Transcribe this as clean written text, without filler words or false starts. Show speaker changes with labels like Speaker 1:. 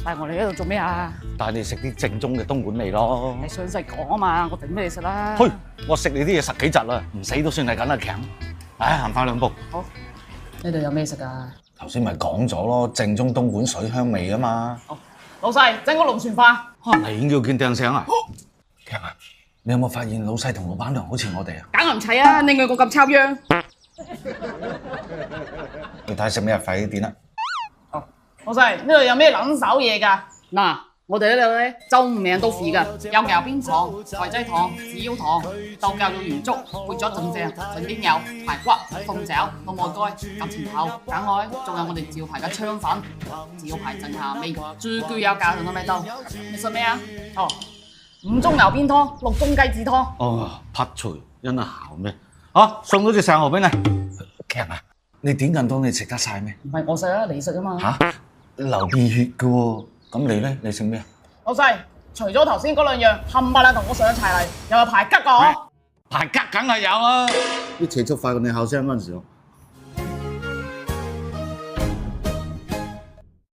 Speaker 1: 帶我嚟呢度做咩啊？
Speaker 2: 帶你食啲正宗嘅東莞味咯。
Speaker 1: 你詳細講啊嘛，我整俾你食啦。
Speaker 2: 去，我食你啲嘢10幾集啦，唔死都算係緊啦強。唉，行快2步。
Speaker 1: 好，呢度有咩食啊？
Speaker 2: 頭先咪講咗咯，正宗東莞水鄉味啊嘛。
Speaker 1: 好，老細整個龍船花。
Speaker 2: 你叫見掟聲啊？強啊！你有冇發現老細同老闆娘好似我哋啊？
Speaker 1: 梗係唔齊啊，另外個咁抽樣。
Speaker 2: 你睇食咩快啲點啦！
Speaker 1: 老細呢度有咩撚手嘢㗎？嗱，我哋呢度咧就名都肥㗎，有牛鞭糖、葵仔糖、紫腰糖、豆膠用魚粥配咗陣正，上邊有排骨、鳳爪、老外蓋、夾前頭、梗愛，仲有我哋招牌嘅腸粉，招牌鎮下味，最具有家鄉嘅味道。你食咩啊？哦，5盅牛鞭湯，6盅雞子湯。
Speaker 2: 哦，匹除因啊姣咩？啊，送咗隻生蠔俾你。強啊！你點咁多你食得晒咩？
Speaker 1: 唔係我食啊，你食啊嘛。
Speaker 2: 嚇！流鼻血嘅喎，咁你咧？你食咩啊？
Speaker 1: 老細，除咗頭先嗰2樣，冚唪唥同我上一齊嚟，又有排吉㗎我。
Speaker 2: 排吉梗係有啦！啲車速快過你考聲嗰陣時喎。